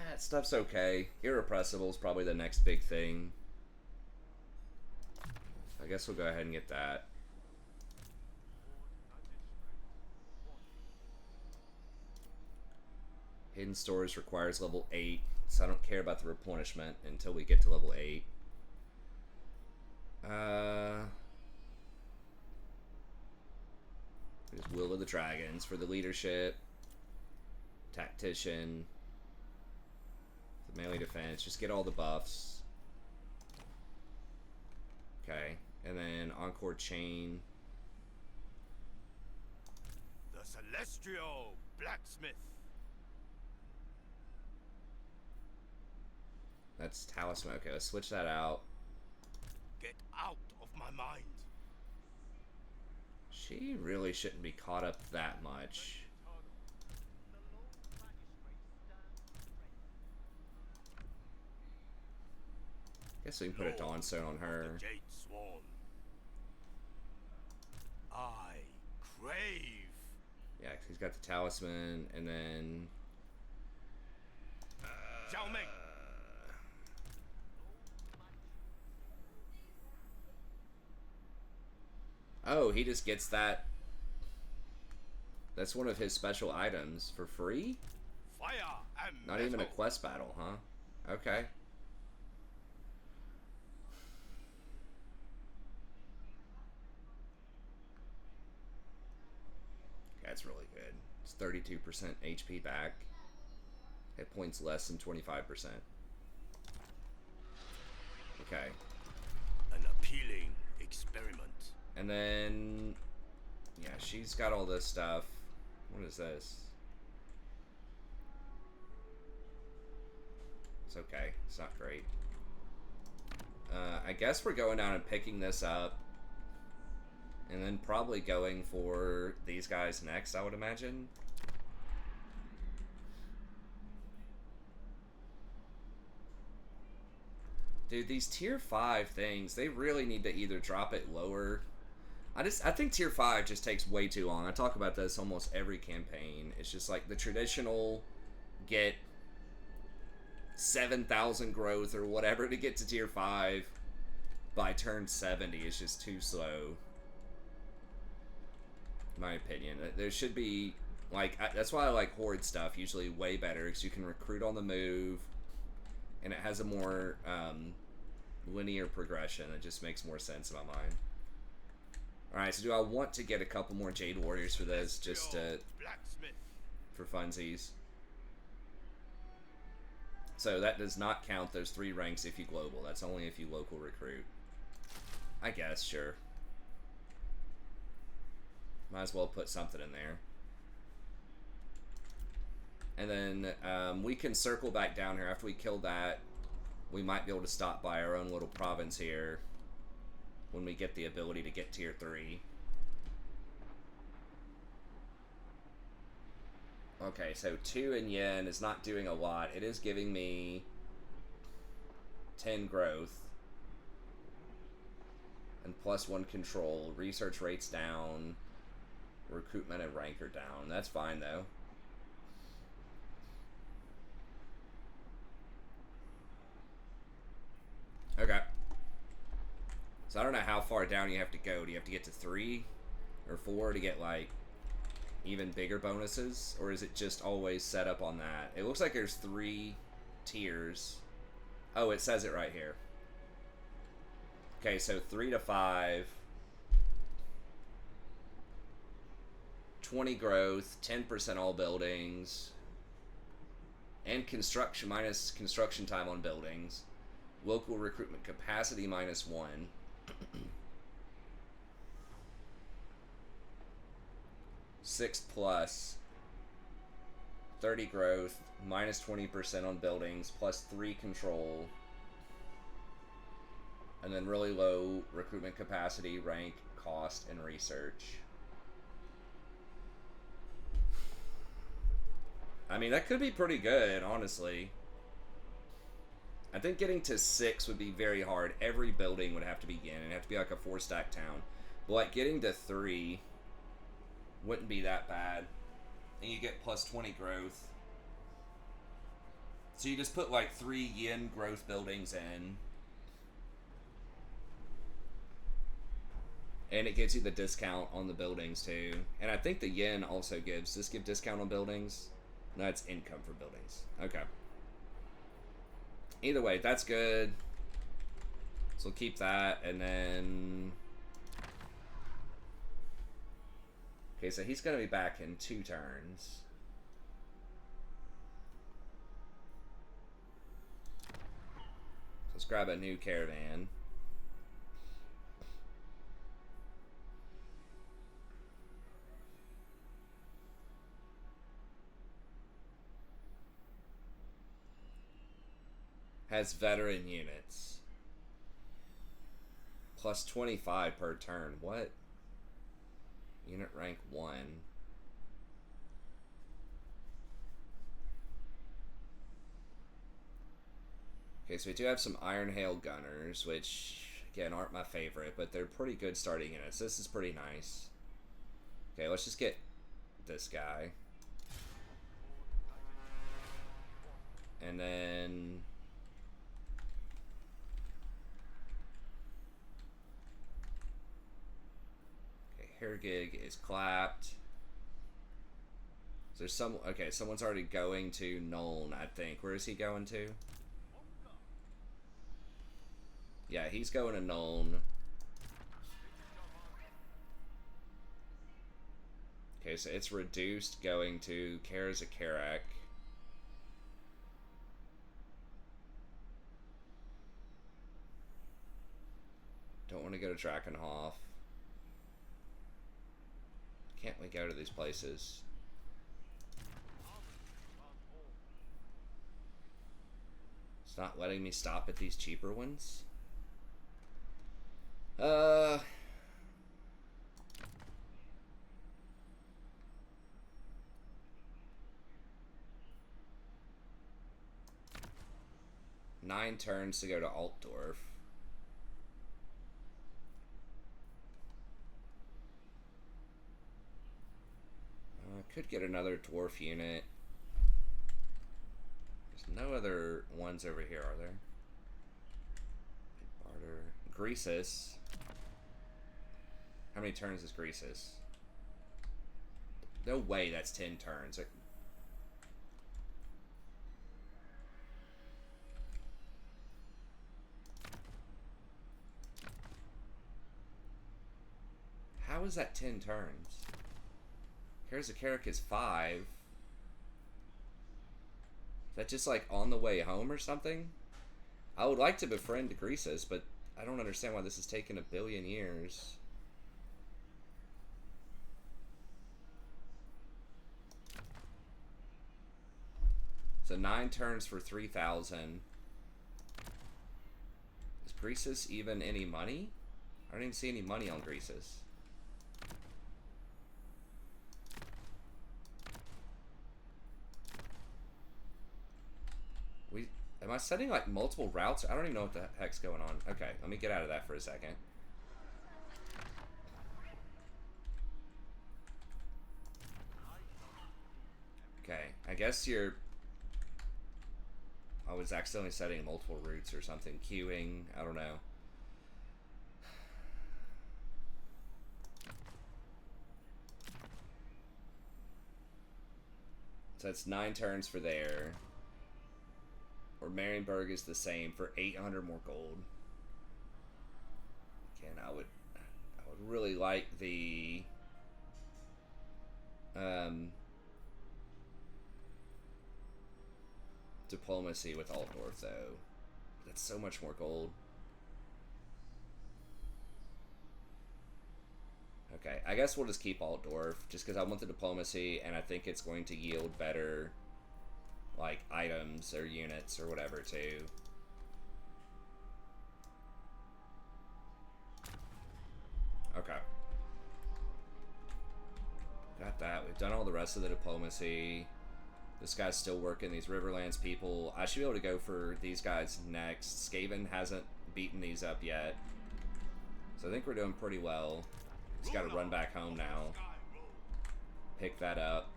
That stuff's okay. Irrepressible is probably the next big thing. I guess we'll go ahead and get that. Hidden Stores requires level 8, so I don't care about the replenishment until we get to level 8. There's Will of the Dragons for the leadership. Tactician. The melee defense. Just get all the buffs. Okay. And then Encore Chain. The Celestial Blacksmith. That's Talisman. Okay, let's switch that out. Get out of my mind. She really shouldn't be caught up that much. Guess we can put a Dawnstone on her. The Jade Swan. I crave. Yeah, 'cause he's got the Talisman, and then Zhao Ming. oh, he just gets that. That's one of his special items for free? Fire and Not even a metal. quest battle, huh? Okay. That's really good. It's 32% HP back. Hit points less than 25%. Okay. An appealing experiment. And then, yeah, she's got all this stuff. What is this? It's okay. It's not great. I guess we're going down and picking this up. And then probably going for these guys next, I would imagine. Dude, these tier 5 things, they really need to either drop it lower. I think tier 5 just takes way too long. I talk about this almost every campaign. It's just like the traditional get 7,000 growth or whatever to get to tier 5 by turn 70 is just too slow. In my opinion. There should be, like, that's why I like Horde stuff usually way better, because you can recruit on the move, and it has a more linear progression. It just makes more sense in my mind. Alright, so do I want to get a couple more Jade Warriors for this, just for funsies? So that does not count those 3 ranks if you global. That's only if you local recruit. I guess, sure. Might as well put something in there. And then we can circle back down here. After we kill that, we might be able to stop by our own little province here when we get the ability to get tier 3. Okay, so 2 in yen is not doing a lot. It is giving me 10 growth and +1 control. Research rates down. Recruitment and rank are down. That's fine though. Okay. So I don't know how far down you have to go. Do you have to get to 3 or 4 to get like even bigger bonuses? Or is it just always set up on that? It looks like there's 3 tiers. Oh, it says it right here. Okay, so 3 to 5. 20 growth, 10% all buildings. And construction minus construction time on buildings. Local recruitment capacity -1. 6 plus. 30 growth. -20% on buildings. +3 control. And then really low recruitment capacity, rank, cost, and research. I mean, that could be pretty good, honestly. I think getting to 6 would be very hard. Every building would have to begin. It'd have to be like a 4-stack town. But like getting to 3 wouldn't be that bad. And you get +20 growth. So you just put like 3 yen growth buildings in. And it gives you the discount on the buildings too. And I think the yen also gives. Does this give discount on buildings? No, it's income for buildings. Okay. Either way, that's good. So we'll keep that, and then... Okay, so he's going to be back in 2 turns. So let's grab a new caravan. Has veteran units. +25 per turn. What? Unit rank 1. Okay, so we do have some Iron Hail Gunners, which, again, aren't my favorite, but they're pretty good starting units. This is pretty nice. Okay, let's just get this guy. And then... Hergig is clapped. There's some... Okay, someone's already going to Nuln, I think. Where is he going to? Yeah, he's going to Nuln. Okay, so it's reduced going to Karazakarak. Don't want to go to Drakenhof. Can't we go to these places? It's not letting me stop at these cheaper ones. 9 turns to go to Altdorf. Could get another dwarf unit. There's no other ones over here, are there? Barter. Greasus. How many turns is Greasus? No way that's 10 turns. How is that 10 turns? Karazakarak is 5. Is that just like on the way home or something? I would like to befriend Greasus, but I don't understand why this is taking a billion years. So 9 turns for 3,000. Is Greasus even any money? I don't even see any money on Greasus. Am I setting like multiple routes? I don't even know what the heck's going on. Okay, let me get out of that for a second. Okay, I guess you're... I was accidentally setting multiple routes or something. Queuing, I don't know. So that's 9 turns for there. Or Marienburg is the same for 800 more gold. Again, I would really like the diplomacy with Altdorf, though. That's so much more gold. Okay, I guess we'll just keep Altdorf, just because I want the diplomacy, and I think it's going to yield better, like, items or units or whatever, too. Okay. Got that. We've done all the rest of the diplomacy. This guy's still working these Riverlands people. I should be able to go for these guys next. Skaven hasn't beaten these up yet. So I think we're doing pretty well. Just got to run back home now. Pick that up.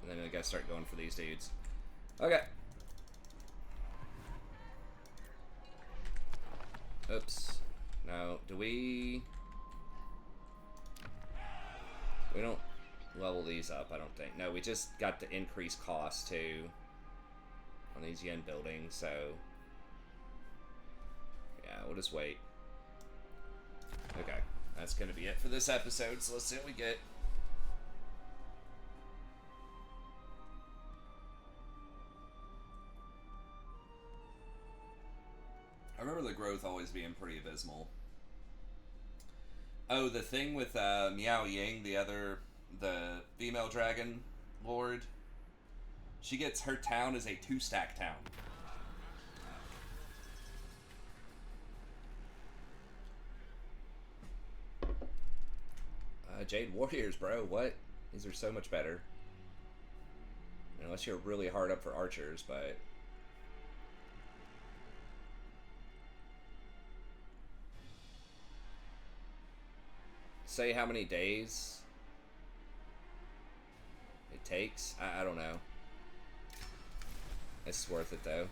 And then I gotta start going for these dudes. Okay. Oops. No. Do we... We don't level these up, I don't think. No, we just got the increased cost, too, on these yen buildings, so... Yeah, we'll just wait. Okay, that's gonna be it for this episode, so let's see what we get. I remember the growth always being pretty abysmal. Oh, the thing with Miao Ying, the female dragon lord, she gets her town as a 2-stack town. Jade Warriors, bro, what? These are so much better. Unless you're really hard up for archers, but... Say how many days it takes. I don't know. It's worth it though.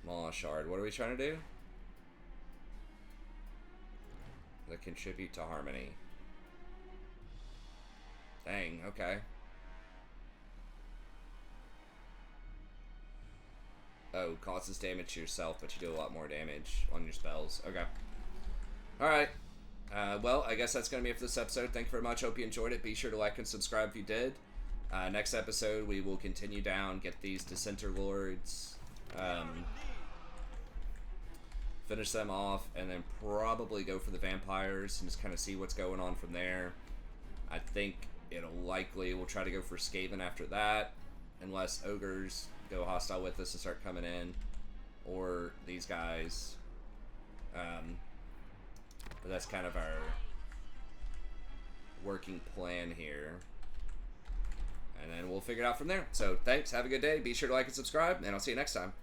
Maw Shard. What are we trying to do? That contribute to harmony. Dang, okay. Oh, causes damage to yourself, but you do a lot more damage on your spells. Okay. Alright. Well, I guess that's going to be it for this episode. Thank you very much. Hope you enjoyed it. Be sure to like and subscribe if you did. Next episode, we will continue down, get these Dissenter Lords, finish them off, and then probably go for the Vampires and just kind of see what's going on from there. I think we'll try to go for Skaven after that, unless Ogres go hostile with us and start coming in, or these guys. But that's kind of our working plan here, and then we'll figure it out from there. So thanks, have a good day, be sure to like and subscribe, and I'll see you next time.